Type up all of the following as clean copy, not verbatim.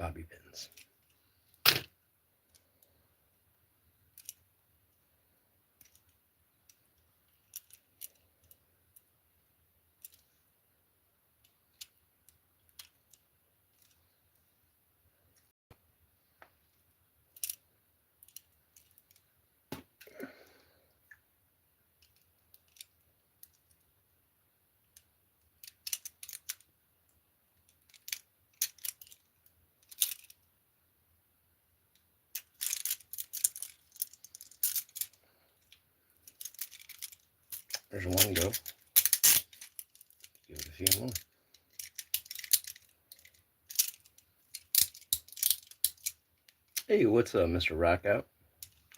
bobby pins. There's one go. Give it a few more. Hey, what's up, Mr. Rockout?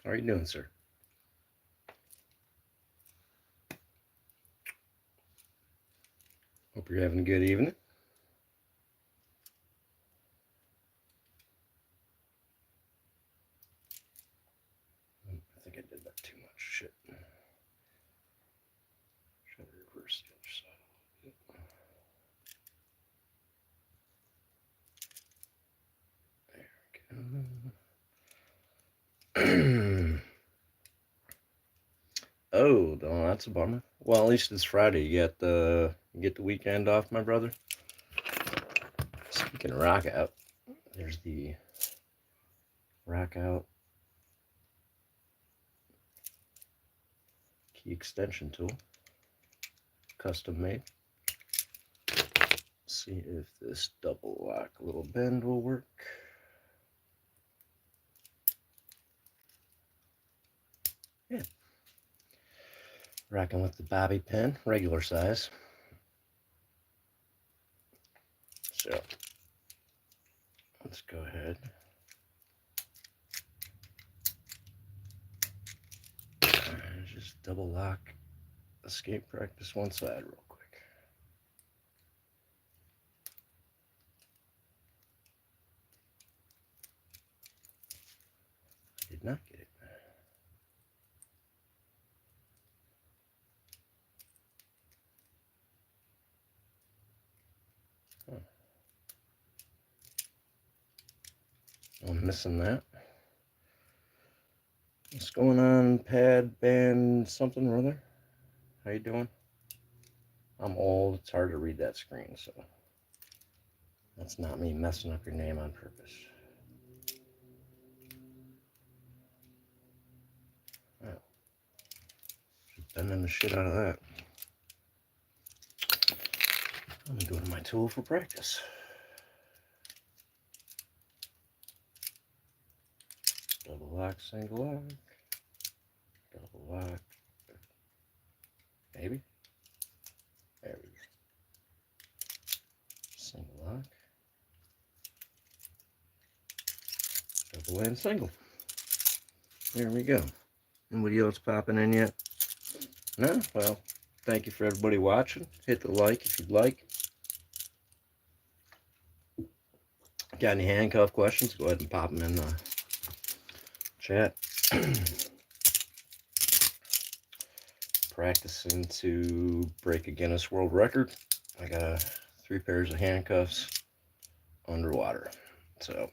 How are you doing, sir? Hope you're having a good evening. I think I did that too much. Shit. Should I reverse the other side a little bit? There we go. Oh, no, that's a bummer. Well, at least it's Friday. You get the weekend off, my brother. Speaking of rock out, there's the rock out key extension tool, custom made. See if this double lock little bend will work. Yeah. Rocking with the bobby pin, regular size. So let's go ahead. And just double lock escape practice one side real quick. I did not get it. Huh. I'm missing that. What's going on, pad, band, something or other? How you doing? I'm old. It's hard to read that screen, so that's not me messing up your name on purpose. Wow. Just bending the shit out of that. I'm gonna go to my tool for practice. Double lock, single lock, double lock, maybe. There we go. Single lock, double and single. There we go. Anybody else popping in yet? No? Well, thank you for everybody watching. Hit the like if you'd like. Got any handcuff questions? Go ahead and pop them in the chat. Practicing to break a Guinness World Record. I got 3 pairs of handcuffs underwater. So,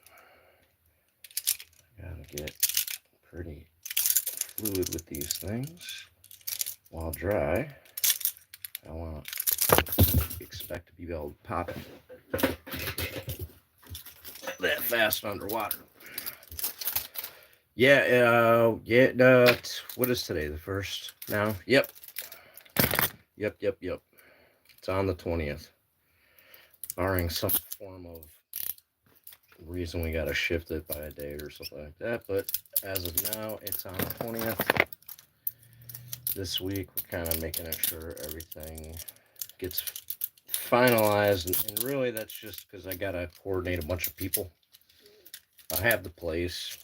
I gotta get pretty fluid with these things. While dry, I want to expect to be able to pop it that fast underwater. Yeah, what is today? The 1st now? Yep. It's on the 20th. Barring some form of reason we gotta shift it by a day or something like that. But as of now, it's on the 20th. This week, we're kind of making sure everything gets finalized. And really, that's just because I gotta coordinate a bunch of people. I have the place.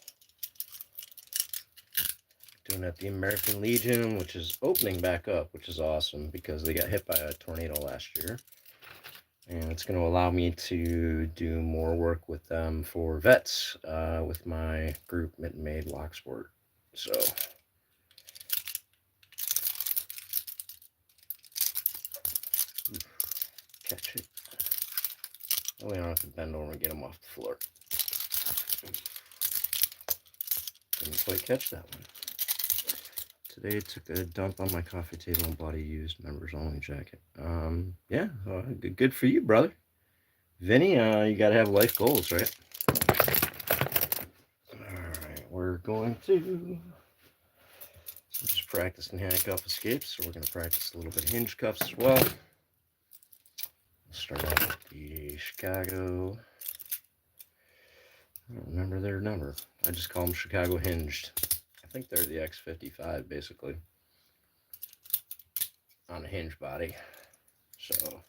Doing at the American Legion, which is opening back up, which is awesome because they got hit by a tornado last year. And it's going to allow me to do more work with them for vets with my group Mitten Made Lock Sport. So catch it. Oh, we don't have to bend over and get them off the floor. Didn't quite catch that one. Today took a dump on my coffee table and bought a used members only jacket. Yeah, good for you, brother. Vinny, you gotta have life goals, right? Alright, we're going to just practicing handcuff escapes, so we're going to practice a little bit of hinge cuffs as well. We'll start out with the Chicago. I don't remember their number. I just call them Chicago Hinged. I think they're the X55, basically, on a hinge body. So,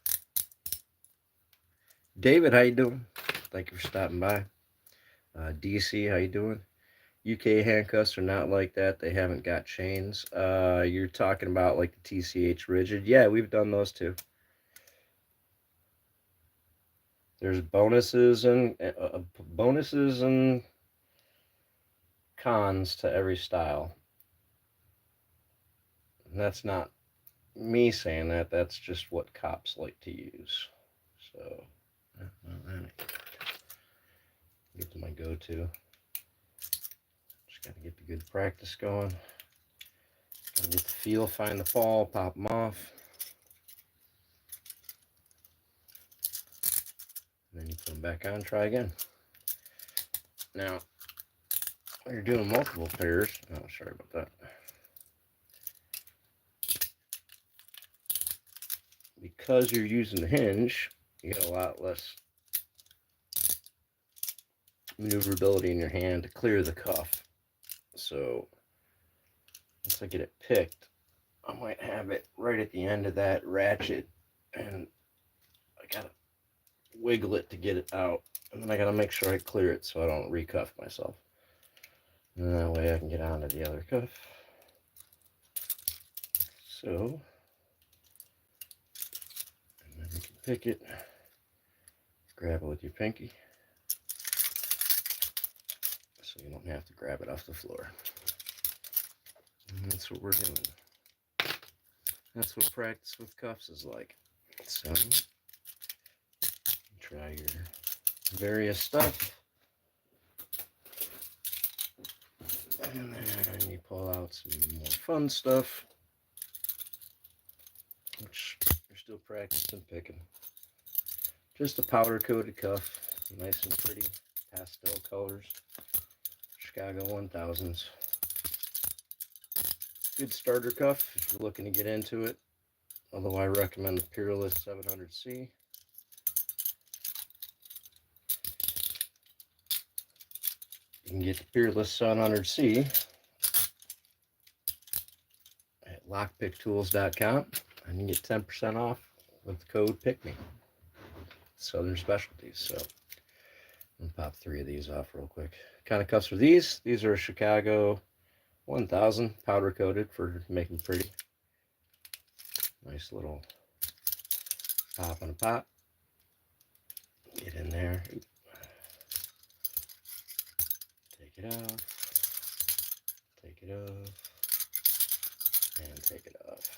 David, how you doing? Thank you for stopping by. DC, how you doing? UK handcuffs are not like that. They haven't got chains. You're talking about like the TCH rigid. Yeah, we've done those too. There's bonuses and cons to every style. And that's not me saying that. That's just what cops like to use. So, get to my go-to. Just got to get the good practice going. Got to get the feel, find the fall, pop them off. And then you put them back on, try again. Now, when you're doing multiple pairs, oh, sorry about that. Because you're using the hinge, you get a lot less maneuverability in your hand to clear the cuff. So once I get it picked, I might have it right at the end of that ratchet, and I gotta wiggle it to get it out, and then I gotta make sure I clear it so I don't recuff myself. And that way I can get onto the other cuff. So, and then you can pick it, grab it with your pinky, so you don't have to grab it off the floor. And that's what we're doing. That's what practice with cuffs is like. So, try your various stuff. And then you pull out some more fun stuff, which you're still practicing picking. Just a powder coated cuff, nice and pretty, pastel colors, Chicago 1000s. Good starter cuff if you're looking to get into it, although I recommend the Peerless 700C. You can get the Peerless 700C at lockpicktools.com, and you get 10% off with the code PICKME. Southern Specialties. So I'm gonna pop 3 of these off real quick. Kind of cuffs for these. These are Chicago 1000 powder coated for making pretty. Nice little pop and a pop. Get in there. Take it out. Take it off. And take it off.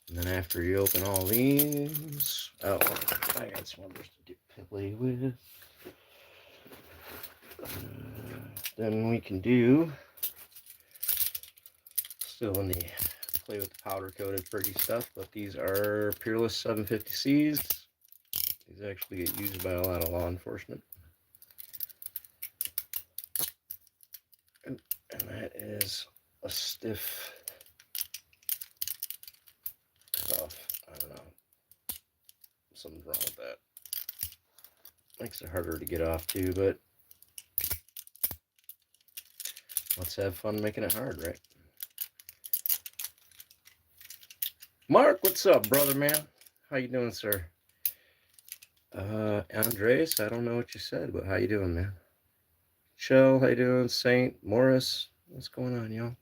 And then after you open all these, oh, I got some others to play with. Then we can do, still in the play with the powder coated pretty stuff, but these are Peerless 750Cs. These actually get used by a lot of law enforcement. And that is a stiff cuff. I don't know. Something's wrong with that. Makes it harder to get off too, but let's have fun making it hard, right? Mark, what's up, brother, man? How you doing, sir? Andres, I don't know what you said, but how you doing, man? Shell, how you doing? Saint, Morris, what's going on, y'all?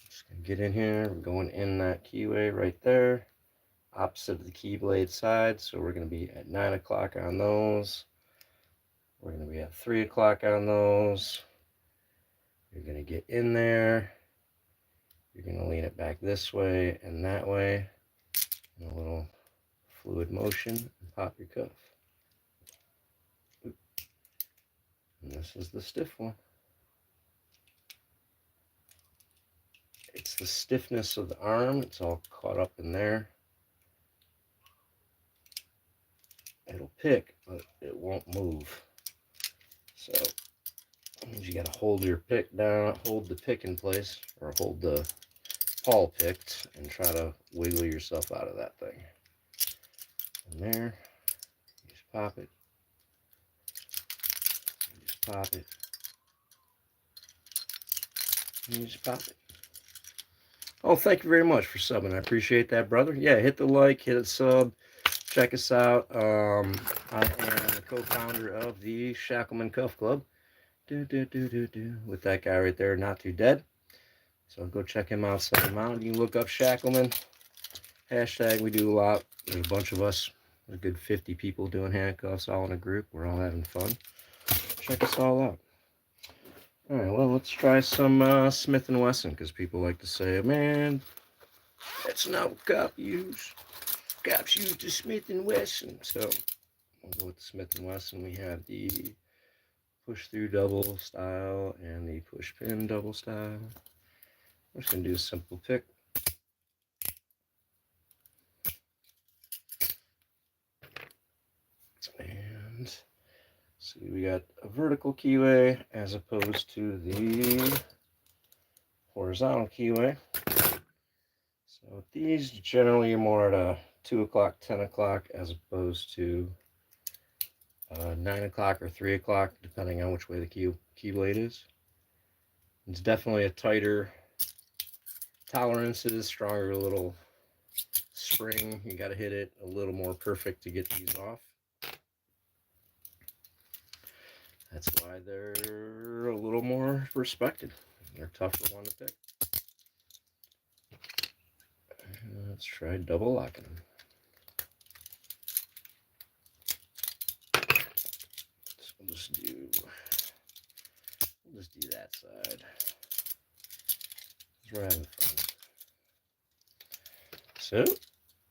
Just gonna get in here. We're going in that keyway right there, opposite of the key blade side. So we're gonna be at 9 o'clock on those. We're gonna be at 3 o'clock on those. You're gonna get in there. You're gonna lean it back this way and that way, in a little fluid motion, and pop your cuff. And this is the stiff one. It's the stiffness of the arm. It's all caught up in there. It'll pick, but it won't move. So that means you got to hold your pick down, hold the pick in place, or hold the pawl picked, and try to wiggle yourself out of that thing. And there, you just pop it. You just pop it. And you just pop it. Oh, thank you very much for subbing. I appreciate that, brother. Yeah, hit the like, hit a sub. Check us out. I am the co-founder of the Shackleman Cuff Club. With that guy right there, Not Too Dead. So go check him out, sub him out. You can look up Shackleman. Hashtag, we do a lot. There's a bunch of us. There's a good 50 people doing handcuffs all in a group. We're all having fun. Check us all out. All right, well, let's try some Smith & Wesson, because people like to say, man, that's not what cops use. Cops use the Smith & Wesson. So we'll go with the Smith & Wesson. We have the push-through double style and the push-pin double style. We're just going to do a simple pick. And see, we got a vertical keyway as opposed to the horizontal keyway. So these generally are more at a 2 o'clock, 10 o'clock as opposed to 9 o'clock or 3 o'clock, depending on which way the key blade is. It's definitely a tighter tolerances, stronger little spring. You got to hit it a little more perfect to get these off. That's why they're a little more respected. They're tougher one to pick. Let's try double locking them. So we'll just do that side. We're having fun. So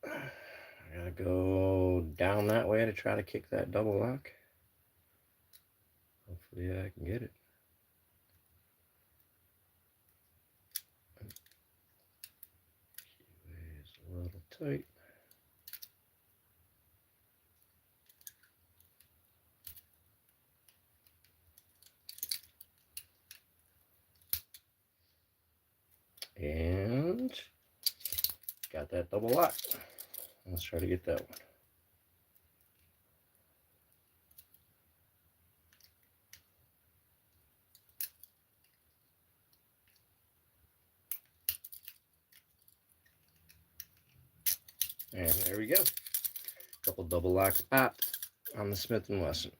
I gotta go down that way to try to kick that double lock. Hopefully I can get it. Keyway is a little tight. And got that double lock. Let's try to get that one. And there we go. Couple double locks popped on the Smith & Wesson.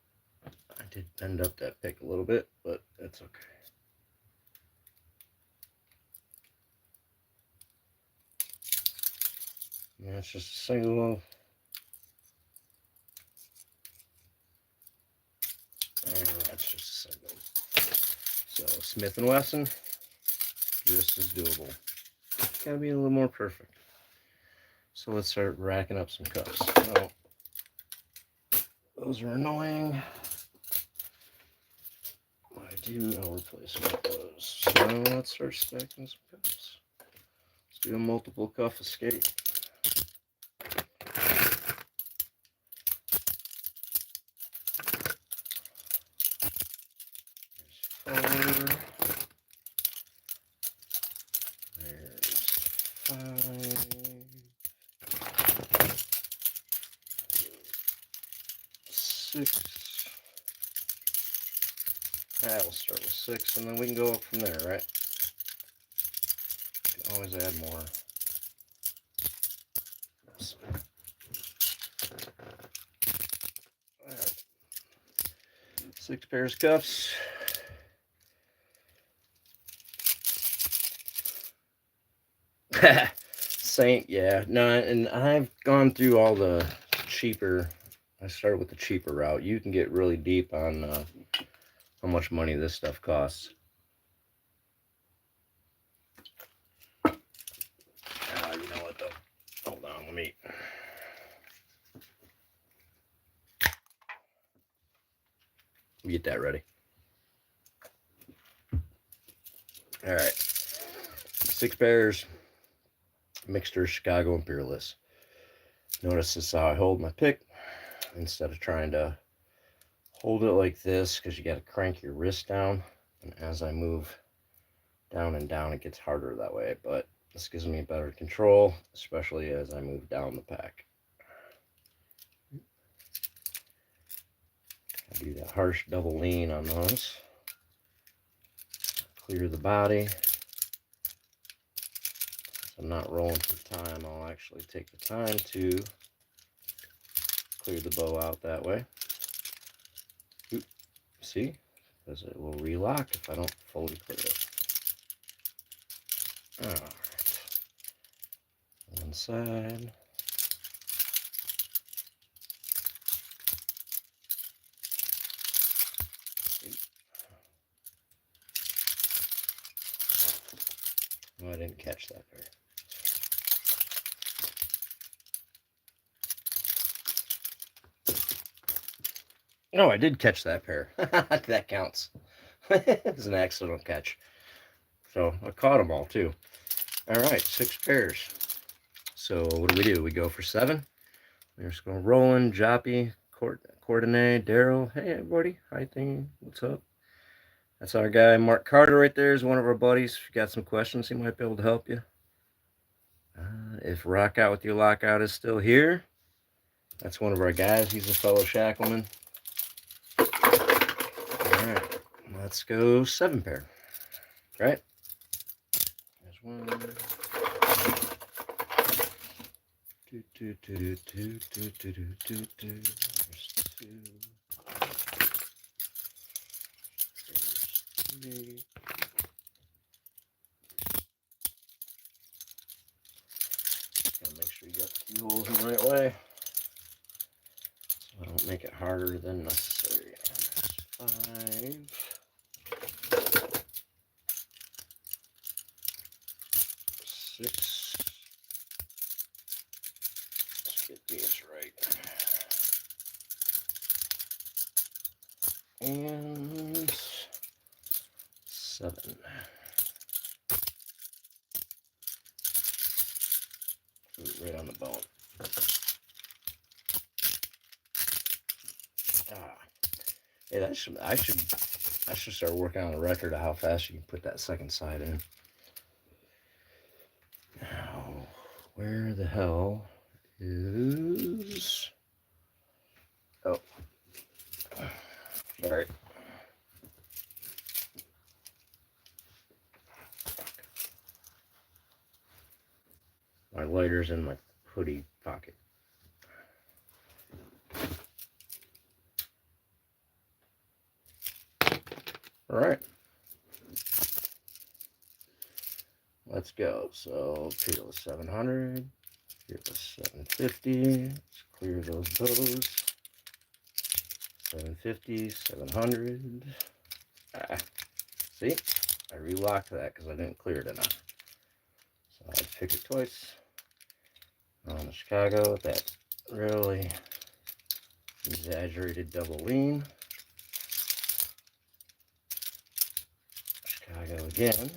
I did bend up that pick a little bit, but that's okay. And that's just a single. And that's just a single. So Smith & Wesson, just as doable. Gotta be a little more perfect. So let's start racking up some cuffs. Oh, those are annoying. What I do, I'll replace them with those. So let's start stacking some cuffs. Let's do a multiple cuff escape. There's 4. There's 5. 6. We'll start with 6, and then we can go up from there, right? You can always add more. Alright. 6 pairs of cuffs. Saint, yeah. No, and I've gone through all the cheaper. I started with the cheaper route. You can get really deep on how much money this stuff costs. You know what though? Hold on, let me get that ready. All right. 6 pairs, mixture, Chicago, and Peerless. Notice this is how I hold my pick. Instead of trying to hold it like this, because you got to crank your wrist down. And as I move down and down, it gets harder that way. But this gives me better control, especially as I move down the pack. I do that harsh double lean on those. Clear the body. So I'm not rolling for time. I'll actually take the time to clear the bow out that way. Oop, see? Because it will relock if I don't fully clear it. Alright. One side. Oh, I didn't catch that there. No, I did catch that pair. That counts. It's an accidental catch. So I caught them all too. All right, 6 pairs. So what do? We go for 7. We're just going Roland, Joppy, Courtenay, Daryl. Hey everybody, hi thing. What's up? That's our guy Mark Carter right there. Is one of our buddies. If you got some questions, he might be able to help you. If Rock Out with Your Lockout is still here, that's one of our guys. He's a fellow shackleman. All right, let's go 7 pair. Right? There's 1. There's 2. There's 3. Gotta make sure you got the keyholes in the right way, so I don't make it harder than necessary. 5. 6. Let's get these right. And 7. Ooh, right on the bone. Hey, I should start working on a record of how fast you can put that second side in. Now, where the hell is... Oh. Sorry. My lighter's in my hoodie pocket. All right. Let's go. So, Peerless 700, Peerless 750. Let's clear those bows. 750, 700. See? I relocked that because I didn't clear it enough. So I pick it twice. On the Chicago, that really exaggerated double lean. Chicago again.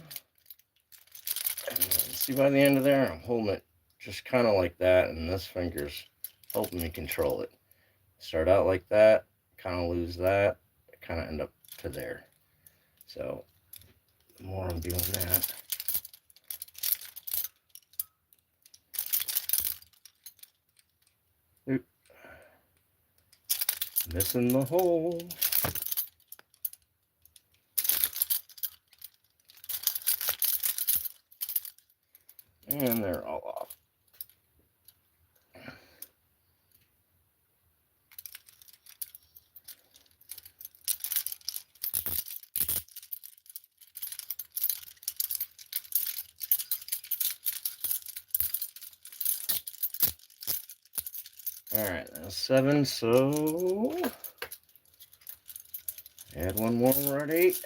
And see, by the end of there, I'm holding it just kind of like that, and this finger's helping me control it. Start out like that, kind of lose that, kind of end up to there. So the more I'm doing that, oop, missing the hole. And they're all off. All right, that's 7, so add 1 more, we're at 8.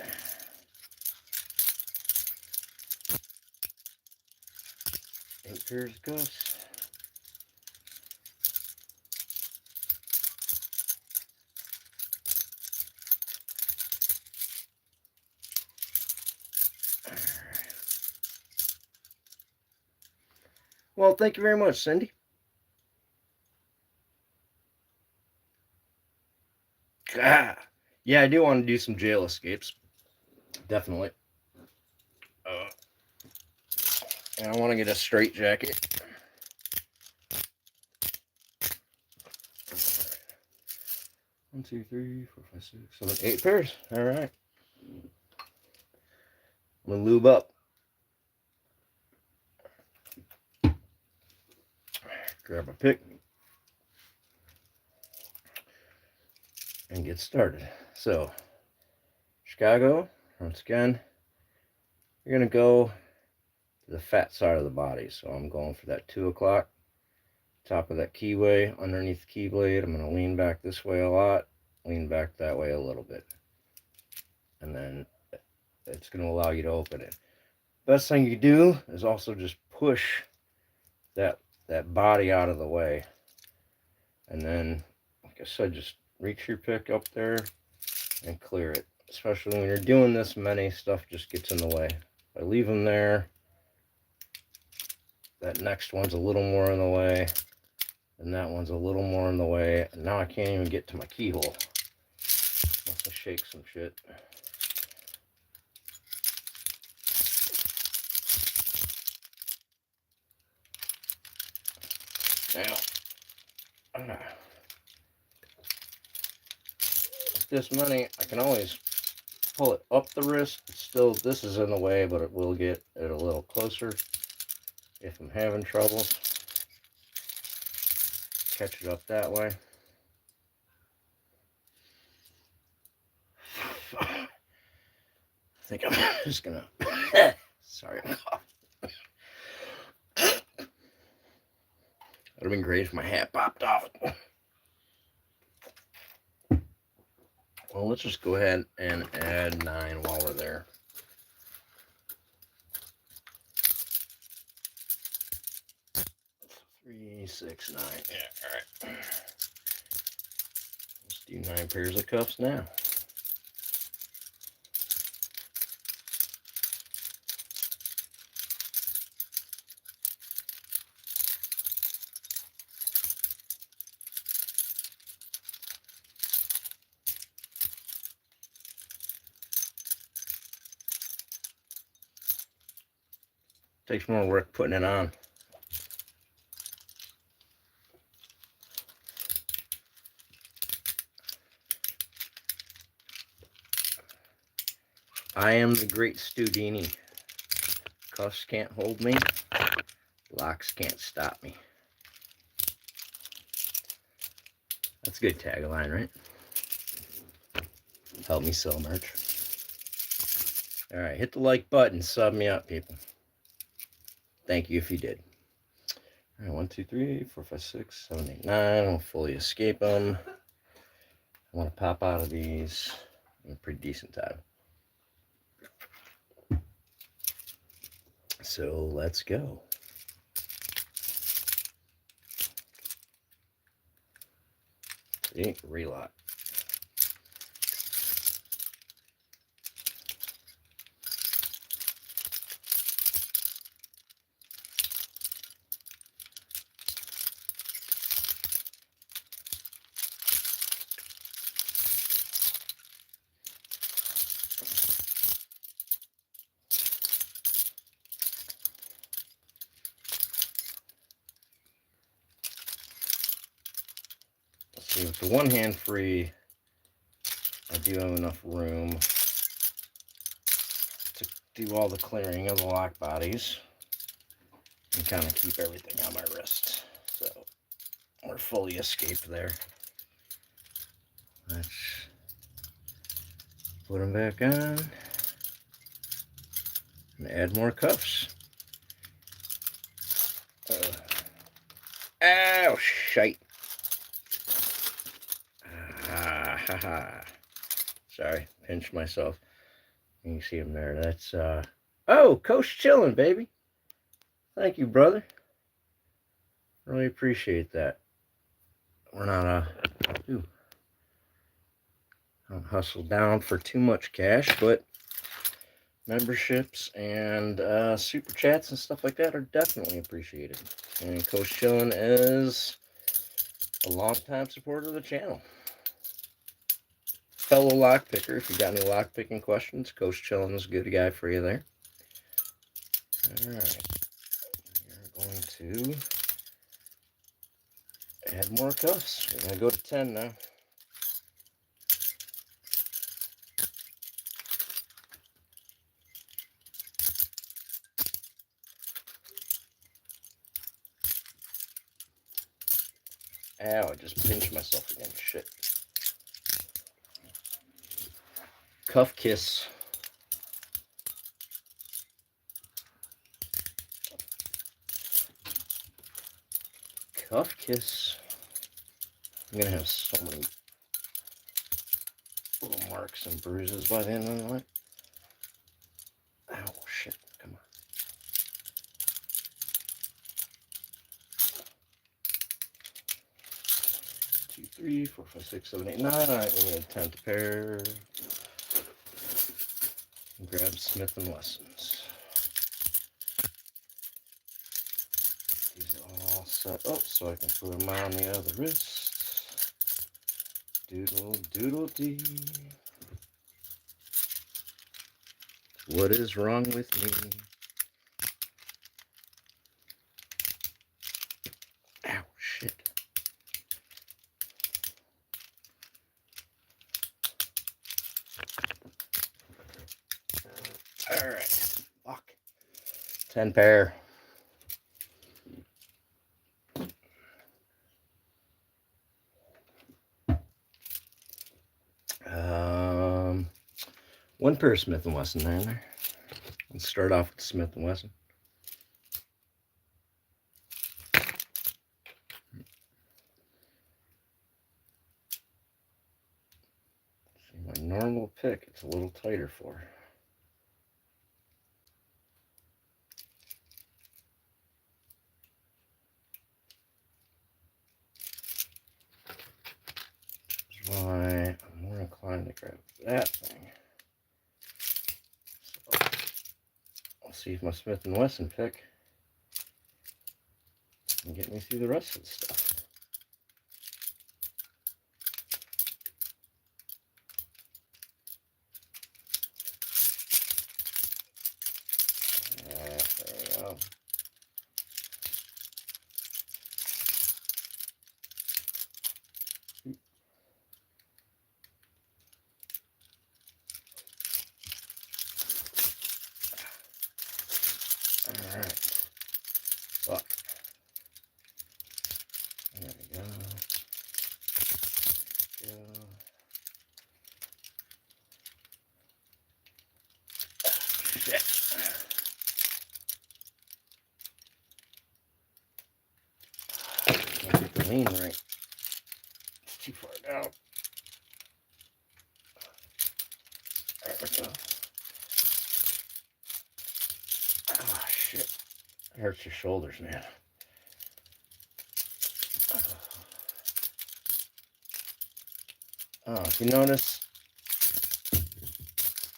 8 pairs of cuffs. All right. Well, thank you very much, Cindy. Ah, yeah, I do want to do some jail escapes. Definitely. Uh, and I want to get a straight jacket. One, two, three, four, five, six, seven, 8 pairs. All right. I'm gonna lube up. Grab a pick and get started. So, Chicago, once again, you're gonna go to the fat side of the body. So I'm going for that 2 o'clock, top of that keyway, underneath the key blade. I'm gonna lean back this way a lot, lean back that way a little bit, and then it's gonna allow you to open it. Best thing you do is also just push that body out of the way, and then, like I said, just reach your pick up there and clear it. Especially when you're doing this many, stuff just gets in the way. If I leave them there, that next one's a little more in the way, and that one's a little more in the way, and now I can't even get to my keyhole unless I shake some shit. Now, with this many, I can always pull it up the wrist. Still, this is in the way, but it will get it a little closer if I'm having trouble. Catch it up that way. I think I'm just gonna. Sorry, I'm coughing. Would have been great if my hat popped off. Well, let's just go ahead and add 9 while we're there. Three, 6, 9. Yeah, all right. Let's do 9 pairs of cuffs now. Takes more work putting it on. I am the great Studini. Cuffs can't hold me. Locks can't stop me. That's a good tagline, right? Help me sell merch. All right, hit the like button. Sub me up, people. Thank you if you did. All right, 1, 2, 3, 4, 5, 6, 7, 8, 9. I'll fully escape them. I want to pop out of these in a pretty decent time. So let's go. See, relock. See, with the one hand free, I do have enough room to do all the clearing of the lock bodies and kind of keep everything on my wrist. So we're fully escaped there. Let's put them back on and add more cuffs. Ow, shite. Sorry, pinched myself. You can see him there. That's oh, Coach chilling, baby. Thank you, brother. Really appreciate that. We're not don't hustle down for too much cash, but memberships and super chats and stuff like that are definitely appreciated. And Coach Chillin is a long-time supporter of the channel. Fellow lock picker, if you got any lock picking questions, Coach Chillin is a good guy for you there. All right, we're going to add more cuffs. We're gonna go to 10 now. Ow, I just pinched myself again. Shit. Cuff kiss. Cuff kiss. I'm gonna have so many little marks and bruises by the end of the night. Ow, shit. Come on. 2, 3, 4, 5, 6, 7, 8, 9. All right, we need a 10th pair. Grab Smith & Wessons. These are all set up so I can put them on the other wrist. Doodle, doodle dee. What is wrong with me? Ow, shit. All right, fuck. 10 pair. One pair of Smith & Wesson there. Let's start off with Smith & Wesson. See, my normal pick, it's a little tighter for. That's why I'm more inclined to grab that thing. So, I'll see if my Smith & Wesson pick can get me through the rest of the stuff. There we go. All right. Fuck. There we go. Shit. Can't get the lean right. It's too far down. There we go. Ah, shit. It hurts your shoulders, man. Oh, if you notice,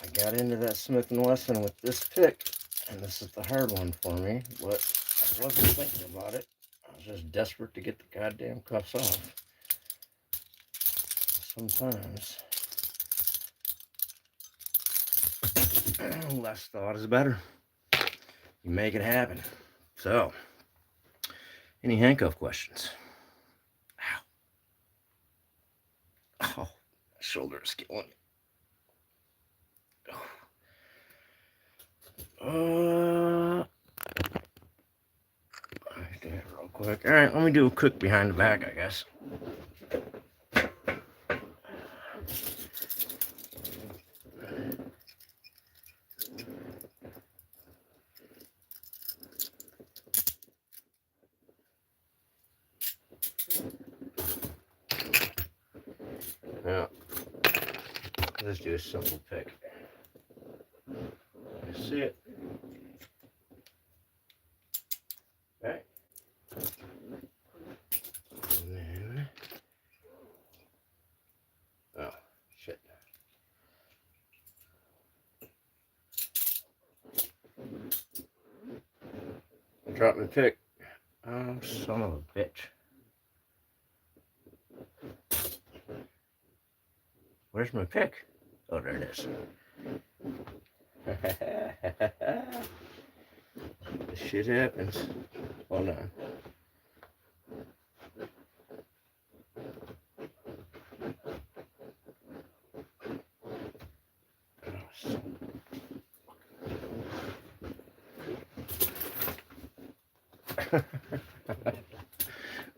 I got into that Smith & Wesson with this pick, and this is the hard one for me, but I wasn't thinking about it. I was just desperate to get the goddamn cuffs off. Sometimes less thought is better. You make it happen. So, any handcuff questions? Ow. Oh, my shoulder is killing me. I did it real quick. All right, let me do a quick behind the back, I guess. Yeah, let's do a simple pick. You see it? Okay. And then, oh shit. Drop my pick. Oh, son of a bitch. Where's my pick? Oh, there it is. This shit happens. Hold on.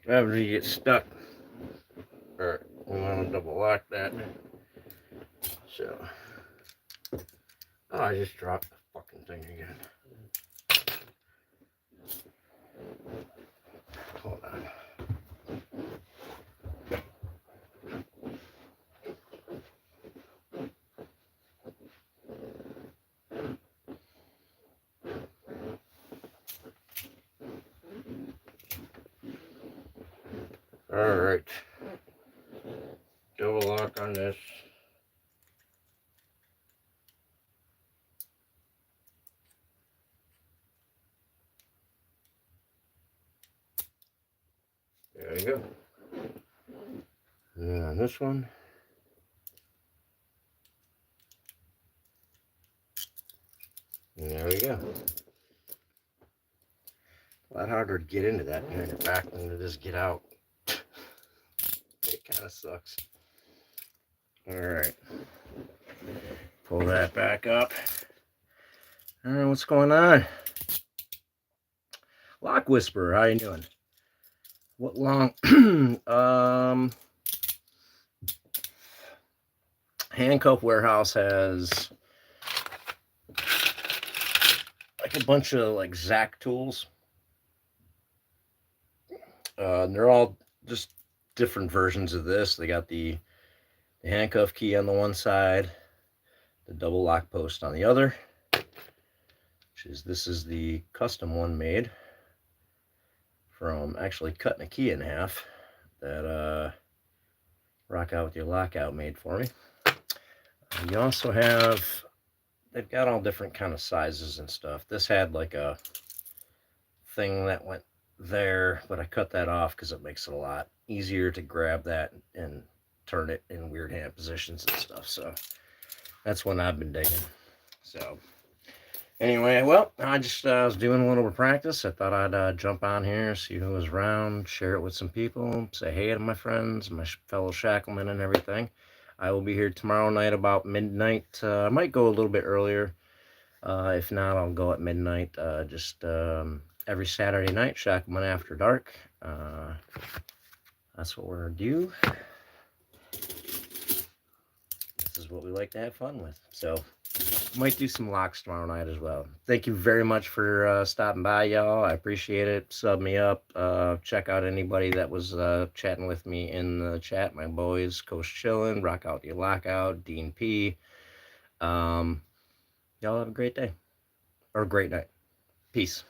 Whenever you get stuck, or we want to double lock that. So, oh, I just dropped the fucking thing again. Hold on. All right. Double lock on this. There you go. And then on this one. And there we go. A lot harder to get into that behind your back than it is get out. It kind of sucks. All right. Pull that back up. All right, what's going on? Lock Whisperer, how you doing? What long? Handcuff Warehouse has like a bunch of like Zac tools. They're all just different versions of this. They got the handcuff key on the one side, the double lock post on the other. This is the custom one made from actually cutting a key in half that Rock Out With Your Lockout made for me. You also have, they've got all different kind of sizes and stuff. This had like a thing that went there, but I cut that off because it makes it a lot easier to grab that and turn it in weird hand positions and stuff. So that's one I've been digging. So anyway, well, I just was doing a little practice. I thought I'd jump on here, see who was around, share it with some people, say hey to my friends, my fellow shacklemen and everything. I will be here tomorrow night about midnight. I might go a little bit earlier. If not, I'll go at midnight. Just every Saturday night, Shackleman After Dark. That's what we're due. This is what we like to have fun with. So might do some locks tomorrow night as well. Thank you very much for stopping by, y'all. I appreciate it. Sub me up. Check out anybody that was chatting with me in the chat. My boys, Coach Chillin', Rock Out Your Lockout, Dean P. Y'all have a great day or a great night. Peace.